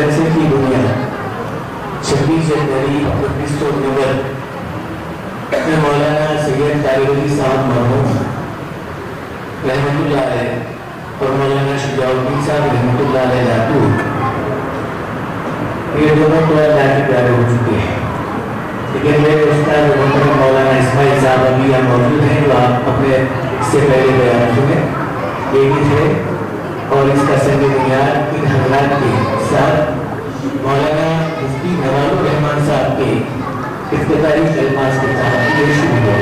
मदरसे की दुनिया 26 जनवरी 1990 में मौलाना सैयद तारिक साहब मरहूम रहमतुल्लाह अलैह और मौलाना शुजाउद्दीन साहब रहमतुल्लाह अलैह लातूर, ये दोनों तो अल्लाह के प्यारे हो चुके हैं। लेकिन मेरे उस्ताद मोहतरम मौलाना इस्माइल साहब अभी यहाँ मौजूद हैं, जो आप अपने इससे पहले बयान सुने, ये भी थे। और इसका संग बुनियाद इन हजरात के साथ मौलाना मुफ्ती नवाजुर रहमान साहब के इब्तिदाई कलमात के साथ ये शुरू हुआ।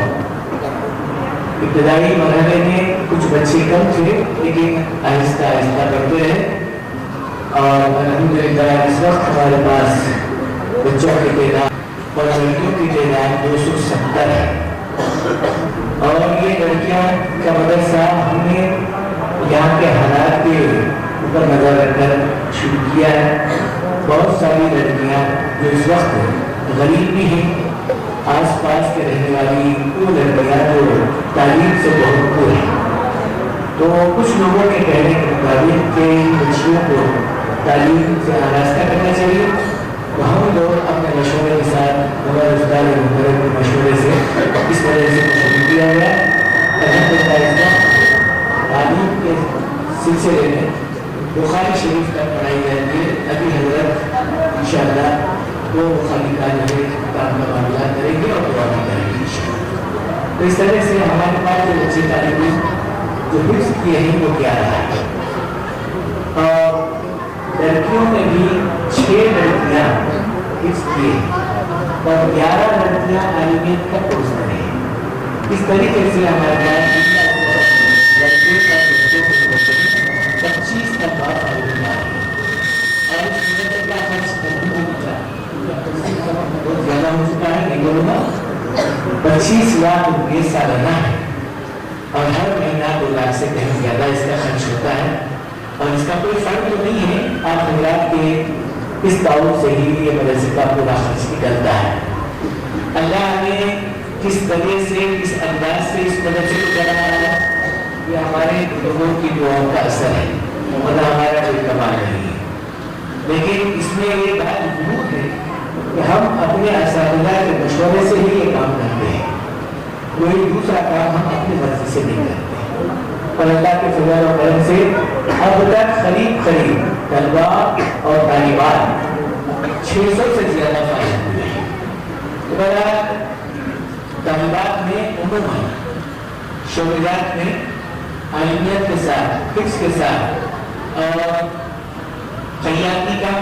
इब्तिदाई मरहले में कुछ बच्चे कम थे, लेकिन आहिस्ता आहिस्ता बढ़ते रहे और अल्हम्दुलिल्लाह इस वक्त हमारे पास बच्चों की तादाद और लड़कियों की तादाद 270 है। और ये लड़कियां का मदरसा हमने यहाँ के हालात के ऊपर नजर रखकर शुरू किया है। बहुत सारी लड़कियाँ जो इस वक्त गरीब भी हैं, आस पास के रहने वाली वो लड़कियाँ जो तालीम से बहुत दूर हैं, तो कुछ लोगों के कहने के मुताबिक के बच्चियों को तालीम से आरास्ता करना चाहिए। तो हम लोग अपने मशवरे के साथ हमारे उस्ताद मुहर्रम के मशवरे से इस तरह से शुरू किया गया। तालीम के सिलसिले में बुखारी शरीफ तक पढ़ाई जाती है। अभी हजरत इंशाअल्लाह वो बुखारी का जो है काम का मामला करेंगे और दुआ भी करेंगे इंशाअल्लाह। तो इस तरह से हमारे पास जो बच्चे तालीम जो हिफ्ज़ किए हैं वो क्या रहा है। और लड़कियों में भी 6 लड़कियाँ हिफ्ज़ किए और 11 लड़कियाँ आलिमियत का कोर्स कर रही हैं। इस तरीके से हमारे पास 25 का बात और बहुत ज्यादा हो चुका है। नहीं बोलूँगा 25 लाख रुपये सालाना है और हर महीना 2 लाख से कहीं ज्यादा इसका खर्च होता है। और इसका कोई फर्क तो नहीं है, आप हजरात के इस ताउन से ही ये मदरसे का पूरा खर्च निकलता है। अल्लाह ने किस तरह से किस अंदाज से इस मदरसे को चलाया है, ये हमारे लोगों की दुआओं का असर है, मतलब हमारा कोई कमाल नहीं है। लेकिन इसमें ये बात जरूर है कि हम अपने असातिज़ा के मशवरे से ही ये काम करते हैं, कोई दूसरा काम हम अपनी मर्जी से नहीं करते। और अल्लाह के फज़ल और करम से अब तक करीब तलबा और तालिबात 600 से ज़्यादा फायदे हुए हैं। तालिबात में उम्र शोरात में आलिमियत के साथ फिक्स के साथ और खयाती का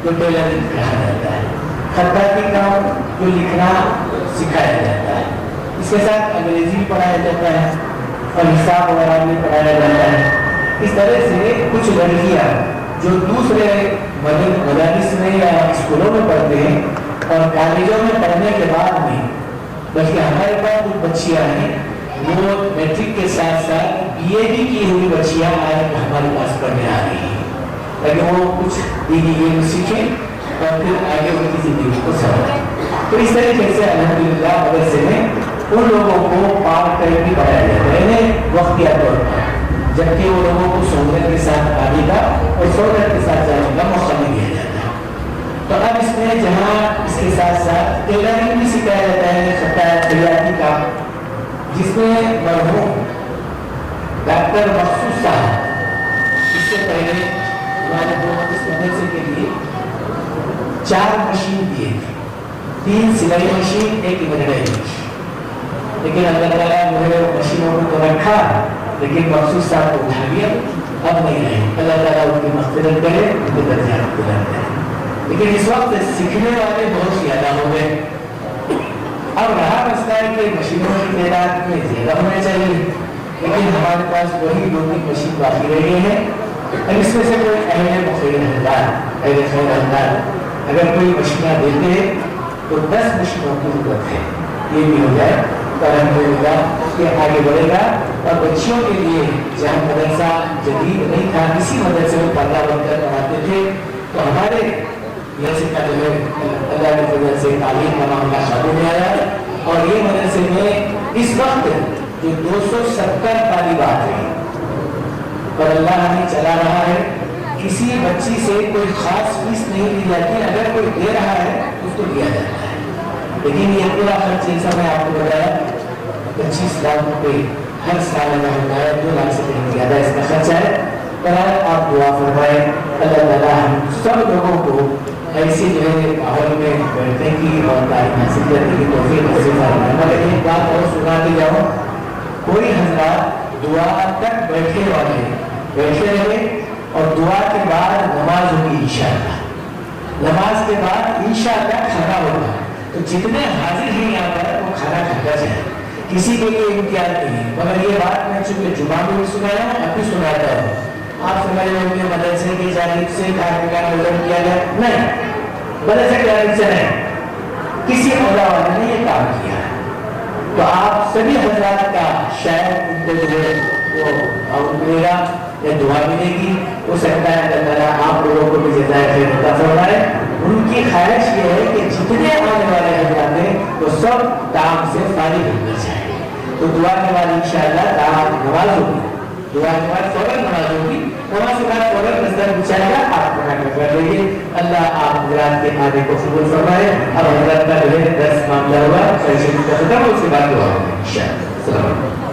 जो टेलरिंग पढ़ाया जाता है, खत्ताती का जो लिखना सिखाया जाता है, इसके साथ अंग्रेजी पढ़ाया जाता है और हिसाब वगैरह भी पढ़ाया जाता है। इस तरह से कुछ लड़कियाँ जो दूसरे मदारिस में या स्कूलों में पढ़ते हैं और कॉलेजों में पढ़ने के बाद भी, बल्कि हमारे पास कुछ बच्चियाँ हैं वो मैट्रिक के साथ साथ BA भी की हुई बच्चियाँ आज हमारे पास पढ़ने आ रही हैं, ताकि वो कुछ दीनी गेम सीखें और फिर आगे उनकी जिंदगी को समझें। तो इस तरीके से अल्हम्दुलिल्लाह मदरसे में उन लोगों को पार्ट टाइम भी पढ़ाया जाता है, वक्तिया तौर पर, जबकि वो लोगों को सहूलत के साथ आने का और सहूलत के साथ जाने का मौका नहीं दिया जाता है। तो अब इसमें जहाँ इसके साथ साथ टेलरिंग भी सिखाया जाता है, खयाती का, जिसमें मरहूम डॉक्टर मखसूस साहब इससे पहले हमारे इस मदरसे के लिए 4 मशीन दिए थे, 3 सिलाई मशीन, 1 एम्ब्रॉयडरी मशीन। लेकिन अल्लाह ताला जो है मशीनों को तो रखा, लेकिन मखसूस साहब को उठा लिया, अब नहीं रहे। अल्लाह ताला उनकी मग़फ़िरत करे, उनके दर्जात बुलंद करे। लेकिन इस वक्त सीखने वाले बहुत ज़्यादा हो गए। अब रहा मसला है कि मशीनों की तादाद में ज़्यादा होना चाहिए, लेकिन हमारे पास वही 2-3 मशीन बाकी रह गए हैं। अब इसमें से कोई अगर कोई मशीनें देते हैं तो 10 मशीनों की जरूरत है, ये भी हो जाए तो अल्हम्दुलिल्लाह उसके आगे बढ़ेगा। और बच्चियों के लिए जहाँ मदरसा जदीद नहीं था, इसी मदरसे में पर्दा बनकर पढ़ाते थे, तो हमारे मदरसे का जो है अल्लाह के फज़ल से तालीम का मामला शादी में आया। और ये मदरसे में इस वक्त जो 270 तालिबात हैं और अल्लाह हमें चला रहा है کسی بچی سے کوئی خاص فیس نہیں لی جاتی، اگر کوئی دے رہا ہے اس کو دیا جاتا ہے، لیکن یہ پورا خرچ جیسا میں آپ کو بتایا 25 لاکھ روپے ہر سال ادا ہوتا ہے، 2 لاکھ سے کہیں زیادہ اس کا خرچہ ہے۔ برائے آپ دعا فرمائیں اللہ تعالیٰ ہم سب لوگوں کو ایسی جو ہے ماحول میں بیٹھنے کی اور تعلیم حاصل کرنے کی توفیق نصیب فرمائے۔ مگر ایک بات اور سنا کے جاؤں، کوئی حضرات دعا تک بیٹھے والے بیٹھے رہے اور دعا کے بعد نماز ہوگی انشاءاللہ، نماز کے بعد انشاءاللہ کھانا ہوگا، تو جتنے حاضر ہیں یہاں پر وہ کھانا کھاتا جائے، کسی کے لیے امتیاز نہیں ہے۔ مگر یہ بات میں چونکہ جمعہ میں بھی سنایا ہوں، اب بھی سناتا ہوں، آپ سمجھ رہے ہوں گے مدرسے کی جانب سے کھانے کا نظر کیا گیا، نہیں، مدرسے کی جانب سے نہیں، کسی مولا والے نے یہ کام کیا ہے۔ تو آپ سبھی حضرات کا شاید ان کو جو ہے وہ اور ملے گا یا دعا ملے گی، ہو سکتا ہے اللہ تعالیٰ آپ لوگوں کو بھی جزائے خیر عطا فرمائے۔ ان کی خواہش یہ ہے کہ جتنے آنے والے حضرات ہیں وہ سب کام سے فارغ ہونا چاہیے، تو دعا کے بعد انشاءاللہ دعا نماز ہوگی، دعا کے بعد فوراً نماز ہوگی، نماز کے بعد فوراً نظر بچھائے گا، آپ پڑھا کر لیجیے۔ اللہ آپ حضرات کے آنے کو قبول فرمائے۔ اب حضرات کا جو ہے 10 معاملہ ہوا، ختم، اس کے بعد دعا ہوگی انشاءاللہ۔ السلام علیکم۔